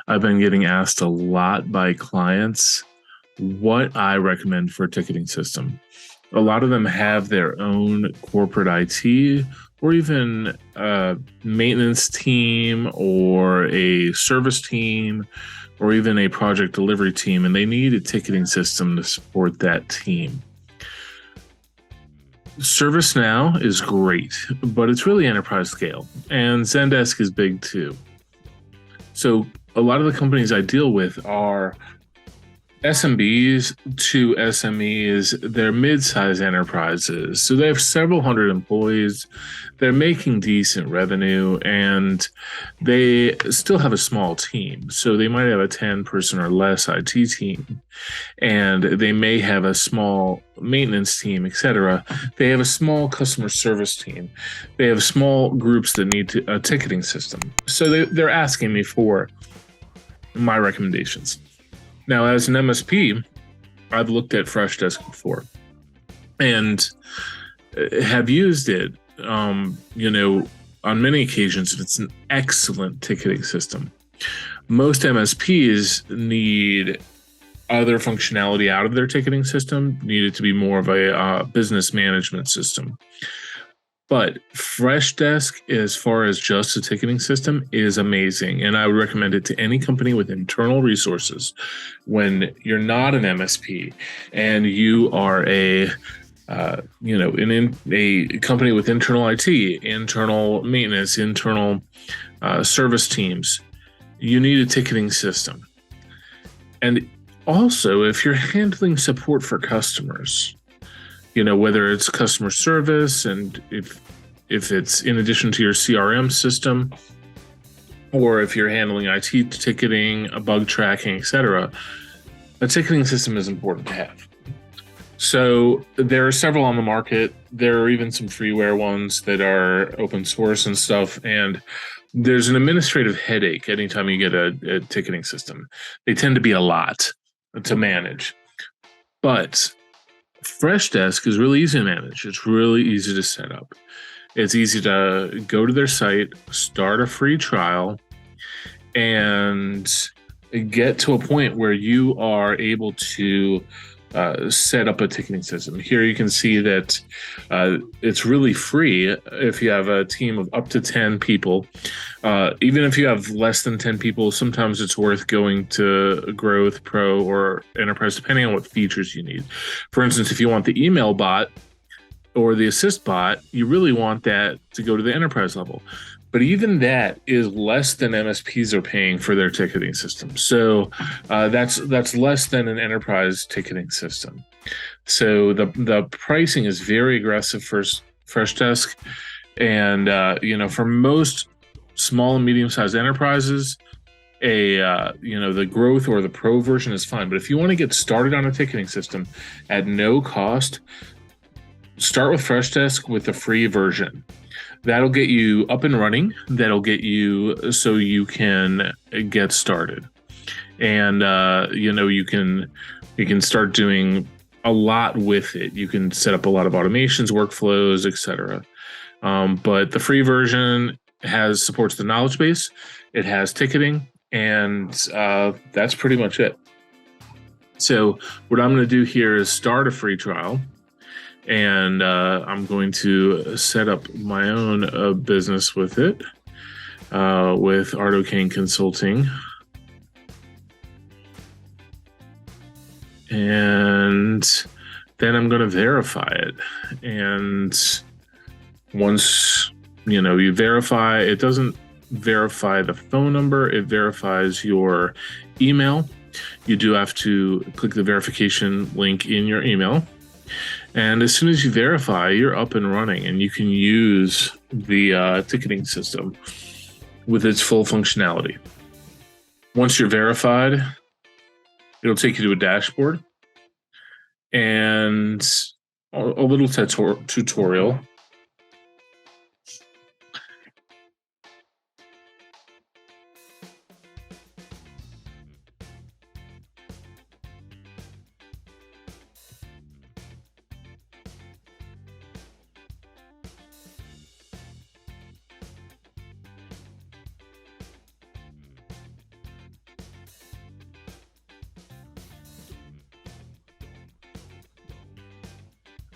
I've been getting asked a lot by clients what I recommend for a ticketing system. A lot of them have their own corporate IT or even a maintenance team or a service team or even a project delivery team, and they need a ticketing system to support that team. ServiceNow is great, but it's really enterprise scale, and Zendesk is big too. So a lot of the companies I deal with are SMBs to SMEs. They're mid-sized enterprises. So they have several hundred employees. They're making decent revenue, and they still have a small team. So they might have a 10-person or less IT team, and they may have a small maintenance team, etc. They have a small customer service team. They have small groups that need a ticketing system. So they're asking me for my recommendations. Now, as an MSP, I've looked at Freshdesk before and have used it, on many occasions. It's an excellent ticketing system. Most MSPs need other functionality out of their ticketing system, need it to be more of a business management system. But Freshdesk, as far as just a ticketing system, is amazing. And I would recommend it to any company with internal resources. When you're not an MSP and you are a company with internal IT, internal maintenance, internal service teams, you need a ticketing system. And also, if you're handling support for customers, whether it's customer service, and if it's in addition to your CRM system, or if you're handling IT ticketing, bug tracking, etc., a ticketing system is important to have. So there are several on the market. There are even some freeware ones that are open source and stuff. And there's an administrative headache anytime you get a ticketing system. They tend to be a lot to manage. But Freshdesk is really easy to manage. It's really easy to set up. It's easy to go to their site, start a free trial, and get to a point where you are able to set up a ticketing system. Here you can see that it's really free if you have a team of up to 10 people. Even if you have less than 10 people, sometimes it's worth going to Growth, Pro, or Enterprise, depending on what features you need. For instance, if you want the email bot or the assist bot, you really want that to go to the enterprise level. But even that is less than MSPs are paying for their ticketing system. So that's less than an enterprise ticketing system. So the pricing is very aggressive for Freshdesk, and for most small and medium-sized enterprises, the Growth or the Pro version is fine. But if you want to get started on a ticketing system at no cost, start with Freshdesk with the free version. That'll get you up and running. That'll get you so you can get started, and you can start doing a lot with it. You can set up a lot of automations, workflows, etc. But the free version supports the knowledge base. It has ticketing, and that's pretty much it. So what I'm going to do here is start a free trial. And I'm going to set up my own business with it, with Artocane Consulting. And then I'm going to verify it. And once, you verify, it doesn't verify the phone number, it verifies your email. You do have to click the verification link in your email. And as soon as you verify, you're up and running, and you can use the ticketing system with its full functionality. Once you're verified, it'll take you to a dashboard and a little tutorial.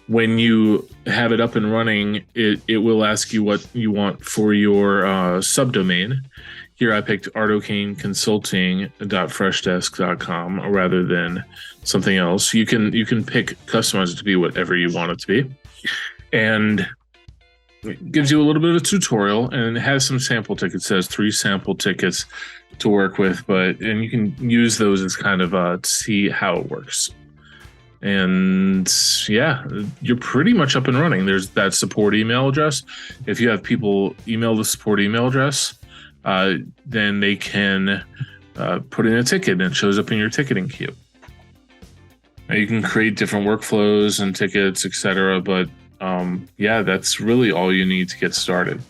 When you have it up and running, it will ask you what you want for your subdomain. Here I picked artocaneconsulting.freshdesk.com rather than something else. You can pick, customize it to be whatever you want it to be. And it gives you a little bit of a tutorial, and it has some sample tickets. It says 3 sample tickets to work with, and you can use those as kind of to see how it works. And yeah, you're pretty much up and running. There's that support email address. If you have people email the support email address, then they can put in a ticket and it shows up in your ticketing queue. Now you can create different workflows and tickets, etc. But yeah, that's really all you need to get started.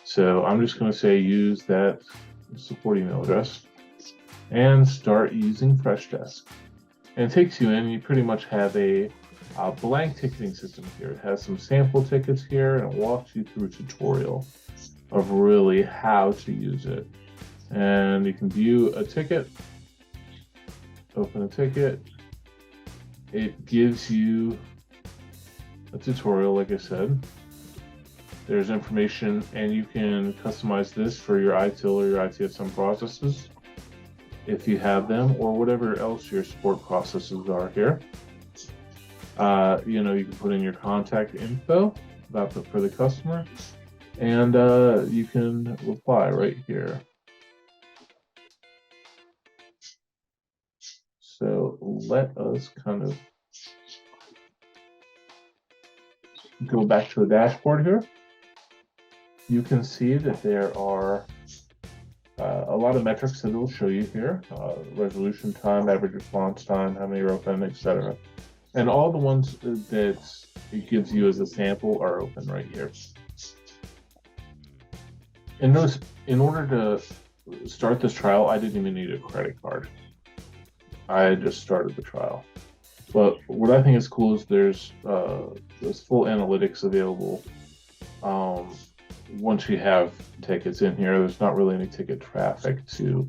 So I'm just going to say use that support email address and start using Freshdesk. And it takes you in, you pretty much have a blank ticketing system here. It has some sample tickets here, and it walks you through a tutorial of really how to use it. And you can view a ticket, open a ticket. It gives you a tutorial, like I said. There's information, and you can customize this for your ITIL or your ITSM processes if you have them, or whatever else your support processes are here. You can put in your contact info for the customer, and you can reply right here. So let us kind of go back to the dashboard here. You can see that there are a lot of metrics that it will show you here: resolution time, average response time, how many are open, etc. And all the ones that it gives you as a sample are open right here. And notice, in order to start this trial, I didn't even need a credit card. I just started the trial. But what I think is cool is there's full analytics available. Once you have tickets in here, there's not really any ticket traffic to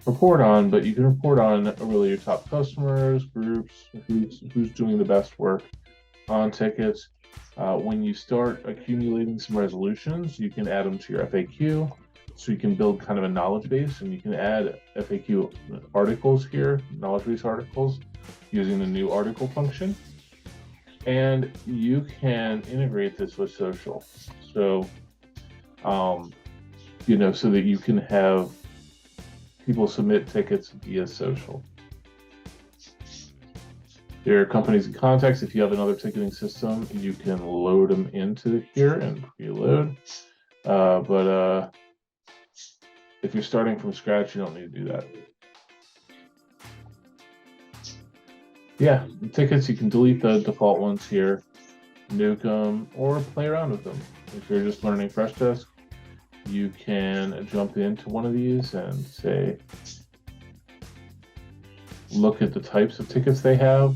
report on, but you can report on really your top customers, groups, who's doing the best work on tickets. When you start accumulating some resolutions, you can add them to your FAQ, so you can build kind of a knowledge base, and you can add FAQ articles here, knowledge base articles, using the new article function. And you can integrate this with social. So so that you can have people submit tickets via social. There are companies and contacts. If you have another ticketing system, you can load them into here and preload. But if you're starting from scratch, you don't need to do that. Yeah, the tickets, you can delete the default ones here, nuke them, or play around with them. If you're just learning Freshdesk, you can jump into one of these and say, look at the types of tickets they have.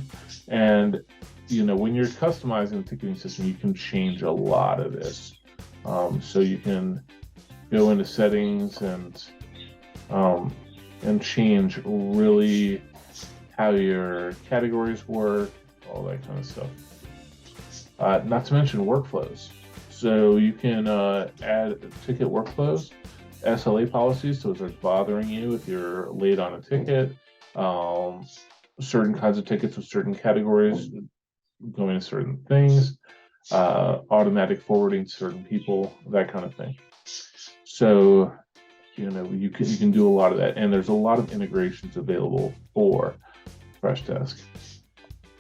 And, when you're customizing the ticketing system, you can change a lot of this. So you can go into settings and change really how your categories work, all that kind of stuff. Not to mention workflows. So you can add ticket workflows, SLA policies, so if it's bothering you if you're late on a ticket, certain kinds of tickets with certain categories going to certain things, automatic forwarding to certain people, that kind of thing. So, you can do a lot of that, and there's a lot of integrations available for Freshdesk.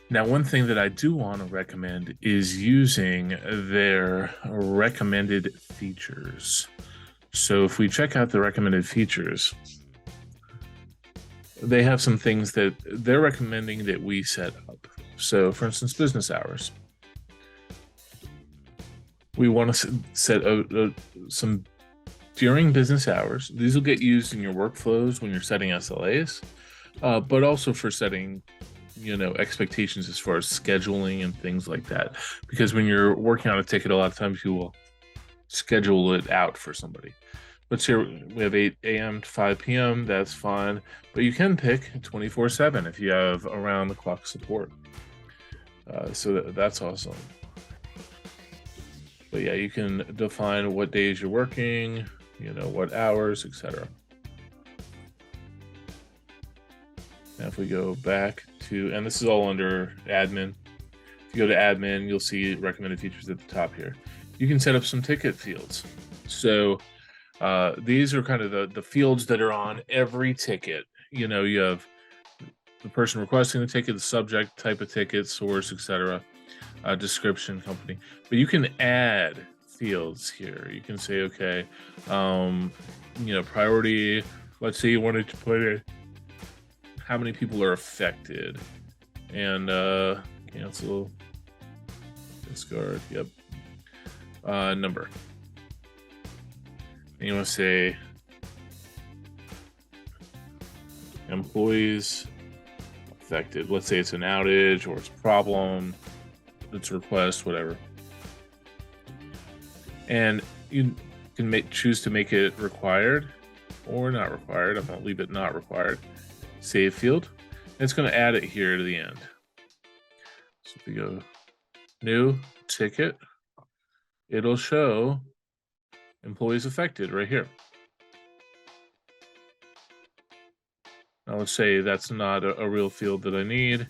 Now, one thing that I do want to recommend is using their recommended features. So if we check out the recommended features, they have some things that they're recommending that we set up. So for instance, business hours. We want to set some during business hours. These will get used in your workflows when you're setting SLAs, but also for setting expectations as far as scheduling and things like that. Because when you're working on a ticket, a lot of times you will schedule it out for somebody. let's say we have 8 a.m. to 5 p.m. That's fine, but you can pick 24/7 if you have around the clock support. So that's awesome. But yeah, you can define what days you're working, what hours, etc. Now, if we go back to, and this is all under admin. If you go to admin, you'll see recommended features at the top here. You can set up some ticket fields. So these are kind of the fields that are on every ticket. You have the person requesting the ticket, the subject, type of ticket, source, etc., description, company. But you can add fields here. You can say, okay, priority. Let's say you wanted to put in how many people are affected, and cancel, discard. Yep. Number. And you want to say employees affected. Let's say it's an outage or it's a problem, it's a request, whatever. And you can choose to make it required or not required. I'm going to leave it not required. Save field. And it's going to add it here to the end. So if we go new ticket, it'll show employees affected right here. Now let's say that's not a real field that I need,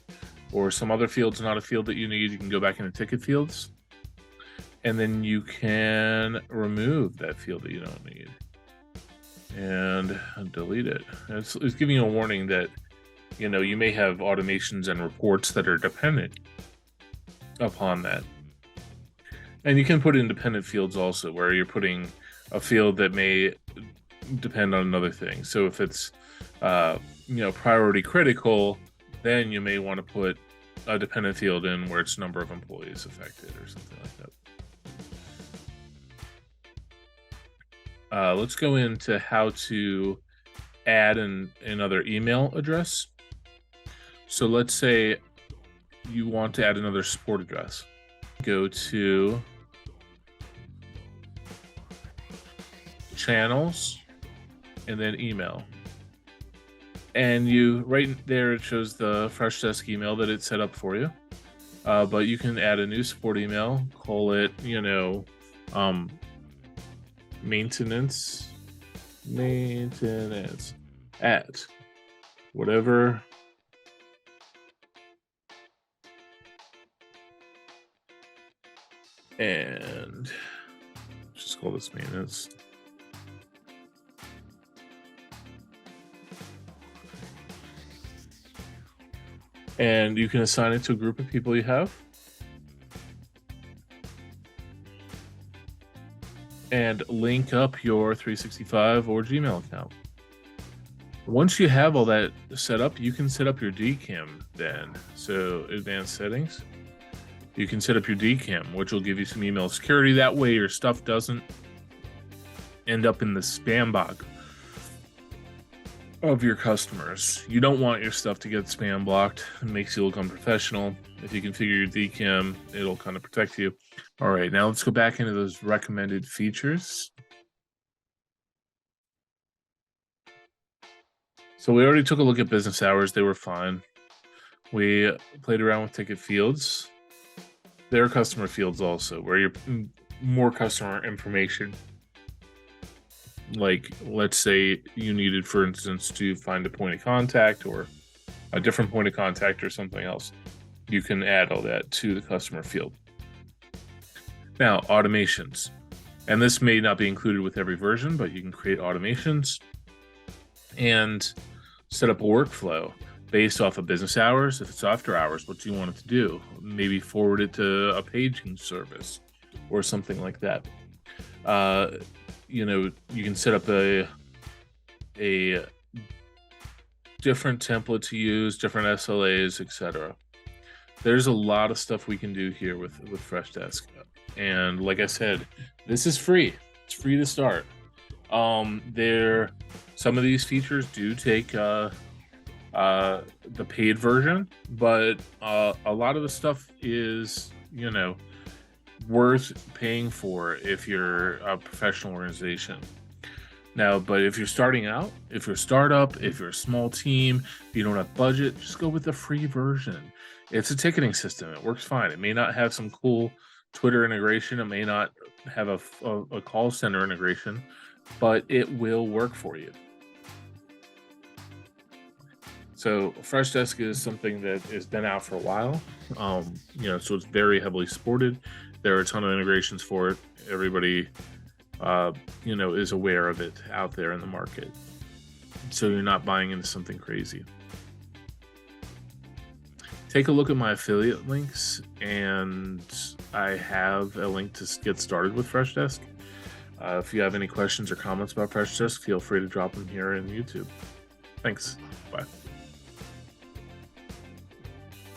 or some other field's not a field that you need. You can go back into ticket fields, and then you can remove that field that you don't need and delete it. It's giving you a warning that you may have automations and reports that are dependent upon that. And you can put independent fields also, where you're putting a field that may depend on another thing. So if it's priority critical, then you may want to put a dependent field in where it's number of employees affected or something like that. Let's go into how to add another email address. So let's say you want to add another support address. Go to channels and then email. And right there, it shows the Freshdesk email that it's set up for you. But you can add a new support email, call it, maintenance at whatever. And just call this maintenance. And you can assign it to a group of people you have. And link up your 365 or Gmail account. Once you have all that set up, you can set up your DKIM then. So advanced settings. You can set up your DKIM, which will give you some email security. That way your stuff doesn't end up in the spam box of your customers. You don't want your stuff to get spam blocked. It makes you look unprofessional. If you configure your DKIM, it'll kind of protect you. All right, now let's go back into those recommended features. So we already took a look at business hours. They were fine. We played around with ticket fields. There are customer fields also, where you're more customer information. Like, let's say you needed, for instance, to find a point of contact or a different point of contact or something else. You can add all that to the customer field. Now, automations. And this may not be included with every version, but you can create automations and set up a workflow based off of business hours. If it's after hours, what do you want it to do? Maybe forward it to a paging service or something like that. You can set up a different template to use, different SLAs, etc. There's a lot of stuff we can do here with Freshdesk. And like I said, this is free. It's free to start. Some of these features do take the paid version, but a lot of the stuff is, worth paying for if you're a professional organization. Now, but if you're starting out, if you're a startup, if you're a small team, if you don't have budget, just go with the free version. It's a ticketing system. It works fine. It may not have some cool Twitter integration. It may not have a call center integration, but it will work for you. So Freshdesk is something that has been out for a while. So it's very heavily supported. There are a ton of integrations for it. Everybody, is aware of it out there in the market. So you're not buying into something crazy. Take a look at my affiliate links, and I have a link to get started with Freshdesk. If you have any questions or comments about Freshdesk, feel free to drop them here in YouTube. Thanks. Bye.